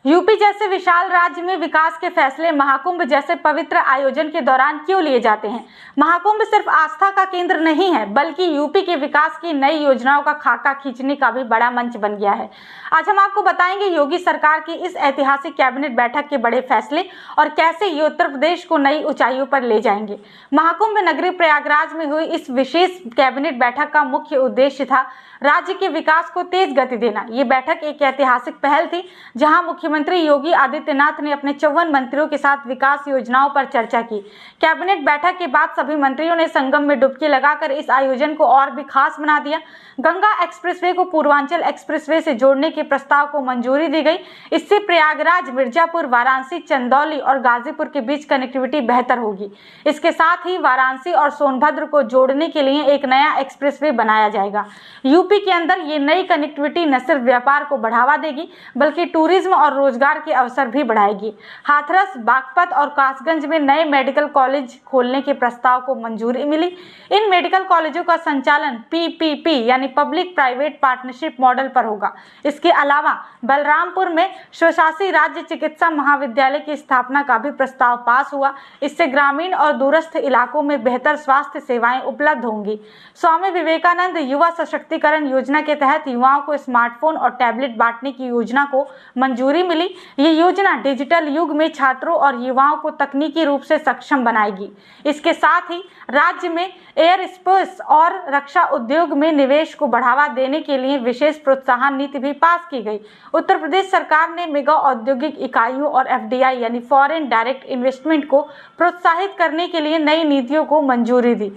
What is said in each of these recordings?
UP जैसे विशाल राज्य में विकास के फैसले महाकुंभ जैसे पवित्र आयोजन के दौरान क्यों लिए जाते हैं? महाकुंभ सिर्फ आस्था का केंद्र नहीं है, बल्कि यूपी के विकास की नई योजनाओं का खाका खींचने का भी बड़ा मंच बन गया है। आज हम आपको बताएंगे योगी सरकार की इस ऐतिहासिक कैबिनेट बैठक के बड़े फैसले और कैसे ये उत्तर प्रदेश को नई ऊंचाइयों पर ले जाएंगे। महाकुंभ नगरी प्रयागराज में हुई इस विशेष कैबिनेट बैठक का मुख्य उद्देश्य था राज्य के विकास को तेज गति देना। ये बैठक एक ऐतिहासिक पहल थी, जहां मुख्यमंत्री योगी आदित्यनाथ ने अपने 54 मंत्रियों के साथ विकास योजनाओं पर चर्चा की। कैबिनेट बैठक के बाद सभी मंत्रियों ने संगम में डुबकी लगाकर इस आयोजन को और भी खास बना दिया। गंगा एक्सप्रेसवे को पूर्वांचल एक्सप्रेसवे से जोड़ने के प्रस्ताव को मंजूरी दी गई। इससे प्रयागराज, मिर्जापुर, वाराणसी, चंदौली और गाजीपुर के बीच कनेक्टिविटी बेहतर होगी। इसके साथ ही वाराणसी और सोनभद्र को जोड़ने के लिए एक नया एक्सप्रेसवे बनाया जाएगा। यूपी के अंदर ये नई कनेक्टिविटी न सिर्फ व्यापार को बढ़ावा देगी, बल्कि टूरिज्म और रोजगार के अवसर भी बढ़ाएगी। हाथरस, बागपत और कासगंज में नए मेडिकल कॉलेज खोलने के प्रस्ताव को मंजूरी मिली। इन मेडिकल कॉलेजों का संचालन PPP यानी पब्लिक प्राइवेट पार्टनरशिप मॉडल पर होगा। इसके अलावा बलरामपुर में स्वशासी राज्य चिकित्सा महाविद्यालय की स्थापना का भी प्रस्ताव पास हुआ। इससे ग्रामीण और दूरस्थ इलाकों में बेहतर स्वास्थ्य सेवाएं उपलब्ध होंगी। स्वामी विवेकानंद युवा सशक्तिकरण योजना के तहत युवाओं को स्मार्टफोन और टैबलेट बांटने की योजना को मंजूरी मिली। ये योजना डिजिटल युग में छात्रों और युवाओं को तकनीकी रूप से सक्षम बनाएगी। इसके साथ ही राज्य में एयर स्पेस और रक्षा उद्योग में निवेश को बढ़ावा देने के लिए विशेष प्रोत्साहन नीति भी पास की गई। उत्तर प्रदेश सरकार ने मेगा औद्योगिक इकाइयों और FDI यानी फॉरेन डायरेक्ट इन्वेस्टमेंट को प्रोत्साहित करने के लिए नई नीतियों को मंजूरी दी।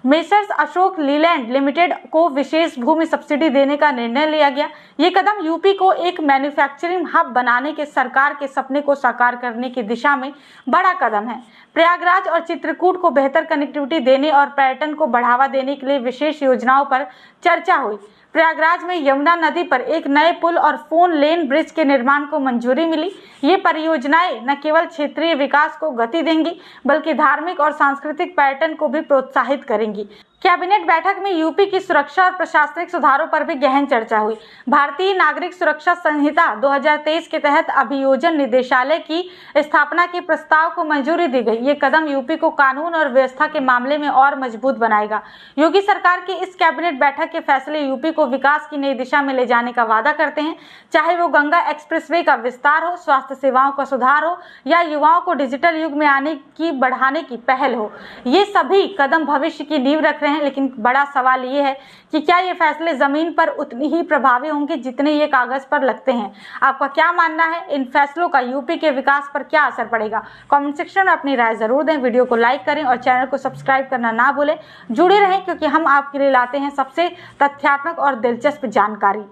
मेसर्स अशोक लीलैंड लिमिटेड को विशेष भूमि सब्सिडी देने का निर्णय लिया गया। ये कदम यूपी को एक मैन्युफैक्चरिंग हब बनाने के सरकार के सपने को साकार करने की दिशा में बड़ा कदम है। प्रयागराज और चित्रकूट को बेहतर कनेक्टिविटी देने और पर्यटन को बढ़ावा देने के लिए विशेष योजनाओं पर चर्चा हुई। प्रयागराज में यमुना नदी पर एक नए पुल और 4 लेन ब्रिज के निर्माण को मंजूरी मिली। ये परियोजनाएं न केवल क्षेत्रीय विकास को गति देंगी, बल्कि धार्मिक और सांस्कृतिक पर्यटन को भी प्रोत्साहित करेंगी। कैबिनेट बैठक में यूपी की सुरक्षा और प्रशासनिक सुधारों पर भी गहन चर्चा हुई। भारतीय नागरिक सुरक्षा संहिता 2023 के तहत अभियोजन निदेशालय की स्थापना के प्रस्ताव को मंजूरी दी गई। ये कदम यूपी को कानून और व्यवस्था के मामले में और मजबूत बनाएगा। योगी सरकार की इस कैबिनेट बैठक के फैसले यूपी को विकास की नई दिशा में ले जाने का वादा करते हैं, चाहे वो गंगा एक्सप्रेसवे का विस्तार हो, स्वास्थ्य सेवाओं का सुधार हो या युवाओं को डिजिटल युग में बढ़ाने की पहल हो। ये सभी कदम भविष्य की नींव रख हैं, लेकिन बड़ा सवाल ये है कि क्या ये फैसले जमीन पर उतनी ही प्रभावी होंगे जितने ये कागज पर लगते हैं। आपका क्या मानना है? इन फैसलों का यूपी के विकास पर क्या असर पड़ेगा? कमेंट सेक्शन में अपनी राय जरूर दें। वीडियो को लाइक करें और चैनल को सब्सक्राइब करना ना भूलें। जुड़े रहें, क्योंकि हम आपके लिए लाते हैं सबसे तथ्यात्मक और दिलचस्प जानकारी।